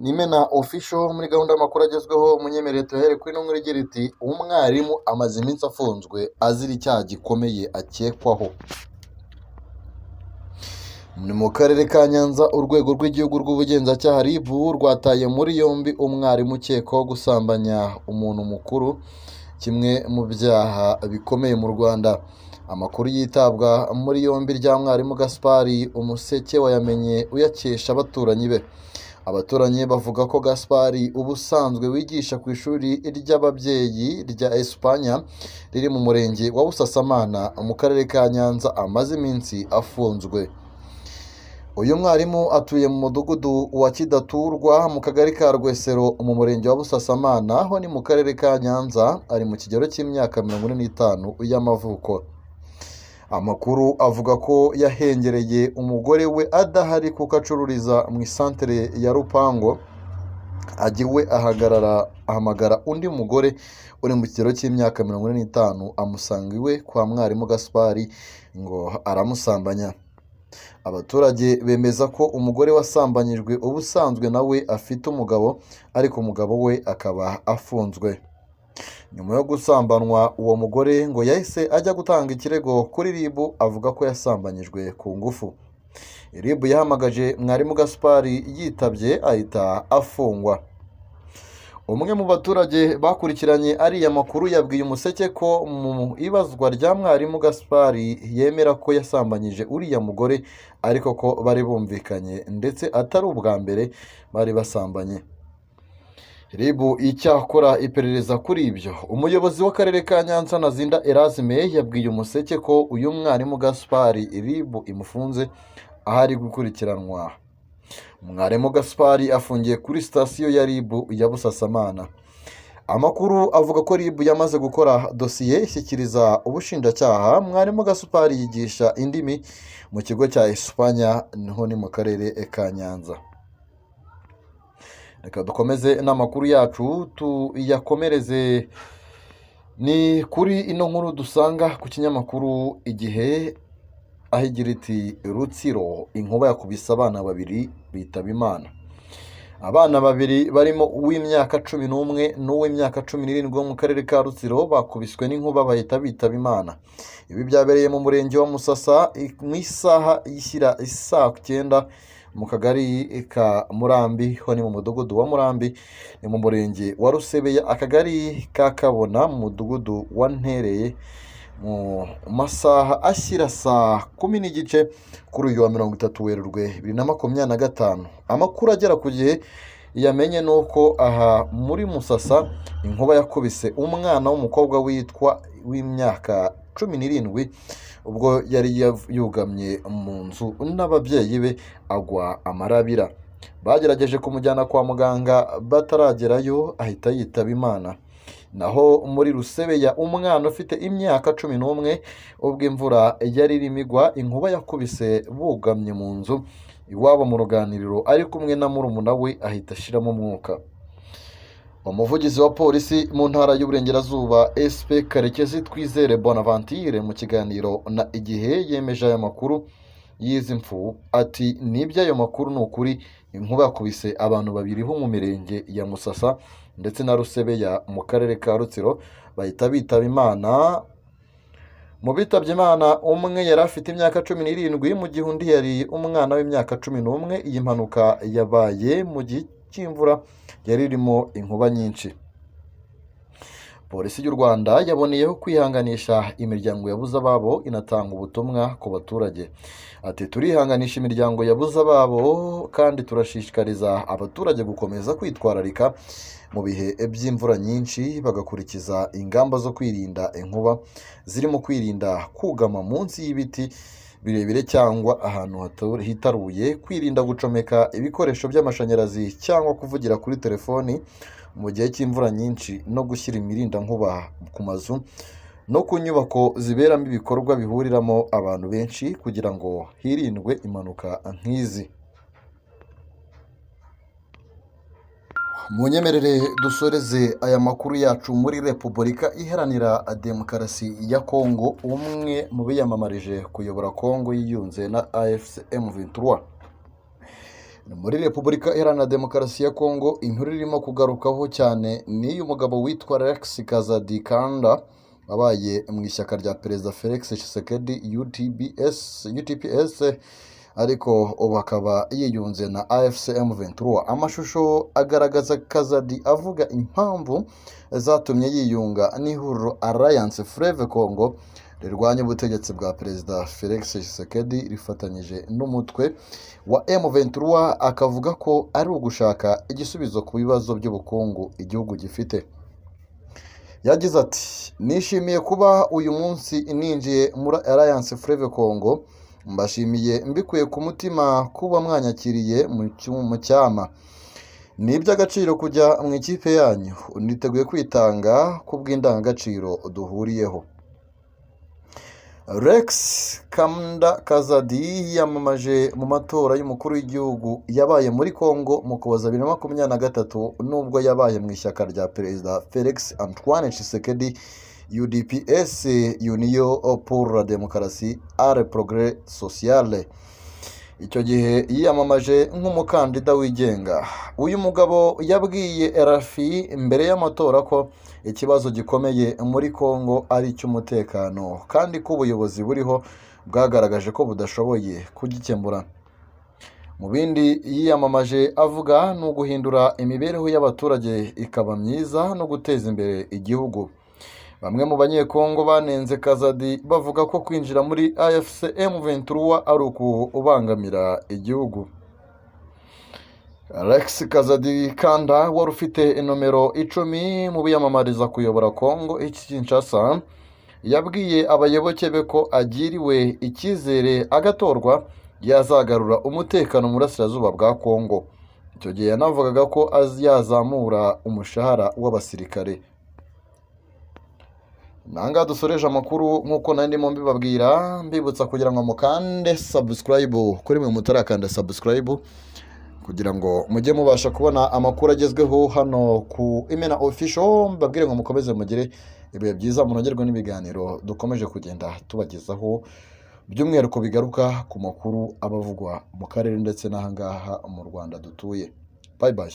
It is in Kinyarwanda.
Nimena official muri gahunda y'amakuru agezweho munyemerere tuhere kuri no igira iti umwarimu amaze iminsi afunzwe azira icyaha gikomeye akekwaho. Ni mu karere ka Nyanza urwego rw'igihugu rw'ubugenzacyaha RIB rwataye muri yombi umwarimu ukekwaho gusambanya umuntu mukuru, kimwe mu byaha bikomeye mu Rwanda. Amakuru yitabwa muri yombi rya mwarimu Gaspari Umuseke wayamenye uyakesha abaturanyi be. Abaturanyi bavuga ko Gaspari ubusanzwe wigisha ku ishuri ry'ababyeyi rya Espanya riri mu murenge wa Busasamana mu karere ka Nyanza amaze iminsi afunzwe. Uyu mwarimu atuye mu mudugudu wa Kidaturwa mu kagari ka Rwesero mu murenge wa Busasamana aho ni mu karere ka Nyanza, ari mu kigero cy'imyaka 45 y'amavuko. Amakuru avuga ko yahengereye umugore we adahari kuko acururiza mu isantere ya Rupango, agiwe ahamagara undi mugore uri mu kigero cy'imyaka 45 amusanga iwe kwa mwarimu Gaspari ngo aramusambanya. Abaturage bemeza ko umugore wasambanyijwe ubusanzwe nawe afite umugabo, ariko umugabo we akaba afunzwe. Nyuma yo gusambanwa uwo mugore ngo yahise ajya gutanga ikirego kuri RIB avuga ko yasambanyijwe ku ngufu. RIB yahamagaje mwarimu Gaspari yitabye ahita afungwa. Umwe mu baturage bakurikiranye ariya makuru yabwiye Umuseke ko mu ibazwa rya mwarimu Gaspari yemera ko yasambanyije uriya mugore, ariko ko bari bumvikanye ndetse atari ubwa mbere bari basambanye. RIB icyakora iperereza kuri ibyo. Umuyobozi w'akarere ka Nyanza Nazinda Erasme yabwiye Umuseke ko uyu mwarimu Gaspari RIB imufunze ahari gukurikiranwa. Mwarimu Gaspari afungiye kuri sitasiyo ya RIB ya Busasamana. Amakuru avuga ko RIB yamaze gukora dosiye ishyikiriza ubushinjacyaha. Mwarimu Gaspari yigisha indimi mu kigo cya Espanya niho ni mu karere ka Nyanza. Reka dukomeze n'amakuru yacu tuyakomereze ni kuri ino nkuru dusanga ku kinyamakuru Igihe aho igira iti Rutsiro inkuba yakubise abana babiri bitaba Imana. Abana babiri barimo uw'imyaka 11 n'uw'imyaka 17 wo mu karere ka Rutsiro bakubiswe n'inkuba bahita bitaba Imana. Ibi byabereye mu murenge wa Musasa mu isaha ishyira isaa 9 mu kagari ka Murambi, ho ni mu mudugudu wa Murambi, ni mu murenge wa Rusebeya, akagari ka Kabona mu mudugudu wa Ntereye, mu masaha ashyira saa 10 kuri uyu wa 30 Werurwe 2025. Amakuru agera ku Gihe yamenye nuko aha muri Musasa inkuba yakubise umwana w'umukobwa w'imyaka 17 ubwo yari yugamye mu nzu n'ababyeyi be agwa amarabira. Bagerageje kumujyana kwa muganga bataragerayo ahita yitaba Imana. Naho muri Rusebeya umwana ufite imyaka 11 ubwo imvura yari irimo igwa inkuba yakubise bugamye mu nzu iwabo mu ruganiriro ari kumwe na murumuna we ahita ashiramo umwuka. Umuvugizi wa polisi mu ntara y'Uburengerazuba SP Karekezi Twizere Bonaventure mu kiganiro na Igihe yemeje aya makuru y'izi mfu ati nibyo ayo makuru ni ukuri, inkuba yakubise abantu babiri bo mu mirenge ya Musasa ndetse na Rusebeya mu karere ka Rutsiro bahita bitaba Imana. Mu bitabye Imana umwe yari afite imyaka 17 mu gihe undi yari umwana w'imyaka 11. Iyi mpanuka yabaye mu gihe cy'imvura yari irimo inkuba nyinshi. Polisi y'u Rwanda yaboneyeho kwihanganisha imiryango yabuze ababo, inatanga ubutumwa ku baturage. Ati turihanganisha imiryango yabuze ababo kandi turashishikariza abaturage gukomeza kwitwararika mu bihe by'imvura nyinshi, bagakurikiza ingamba zo kwirinda inkuba zirimo kwirinda kugama munsi y'ibiti birebire cyangwa ahantu hitaruye, kwirinda gucomeka ibikoresho by'amashanyarazi cyangwa kuvugira kuri telefoni mu gihe cy'imvura nyinshi, no gushyira imirinda nkuba ku mazu no ku nyubako ziberamo ibikorwa bihuriramo abantu benshi kugira ngo hirindwe impanuka nk'izi. Munyemerere dusoreze aya makuru yacu muri Repubulika Iharanira Demokarasi ya Kongo. Umwe mu biyamamarije kuyobora Kongo yiyunze na AFC M23 Muri Repubulika Iharanira Demokarasi ya Kongo, inkuru irimo kugarukaho cyane n'uyu mugabo witwa Rex Kazadi-Kanda wabaye mu ishyaka rya Perezida Felix Tshisekedi UTPS, ariko ubu akaba yiyunze na AFC M23. Amashusho agaragaza Kazadi avuga impamvu zatumye yiyunga n'ihuriro Alliance Fleuve Congo rirwanya ubutegetsi bwa Perezida Felix Tshisekedi rifatanyije n'umutwe wa M23, akavuga ko ari ugushaka igisubizo ku bibazo by'ubukungu igihugu gifite. Yagize ati, nishimiye kuba uyu munsi ninjiye muri Alliance Fleuve Congo, mbashimiye mbikuye ku mutima kuba mwanyakiriye mu cyama. Ni iby'agaciro kujya mu ikipe yanyu, niteguye kwitanga ku bw'indangagaciro duhuriyeho. Rex Kazadi yiyamamaje mu matora y'umukuru w'igihugu yabaye muri Congo mu Ukuboza 2023, nubwo yabaye mu ishyaka rya Perezida Felix Antoine Tshisekedi UDPS, Union pour la Démocratie et le Progrès Social. Icyo gihe yiyamamaje nk'umukandida wigenga. Uyu mugabo yabwiye RFI mbere y'amatora ko ikibazo gikomeye muri Congo ari icy'umutekano, kandi ko ubuyobozi buriho bwagaragaje ko budashoboye kugikemura. Mu bindi yiyamamaje avuga ni uguhindura imibereho y'abaturage ikaba myiza no guteza imbere igihugu. Bamwe mu banyekongo banenze Kazadi bavuga ko kwinjira muri AFC M23 ari ukubangamira igihugu. Rex Kazadi-Kanda wari ufite nomero 10 mu biyamamariza kuyobora Congo Kinshasa, yabwiye abayoboke be ko agiriwe icyizere agatorwa yazagarura umutekano mu burasirazuba bwa Congo. Icyo gihe yanavugaga ko yazamura umushahara w'abasirikare. Nanga dusoreje amakuru nk'uko nari ndimo mbibabwira, mbibutsa kugira ngo mukande subscribe kuri mwe mutarakanda subscribe, kugira ngo mujye mubasha kubona amakuru agezweho hano ku Imena Official. Mbabwire ngo mukomeze mugire ibihe byiza, munogerwe n'ibiganiro dukomeje kugenda tubagezaho, by'umwihariko bigaruka ku makuru abavugwa mu karere ndetse n'ahangaha mu Rwanda dutuye. Bye bye.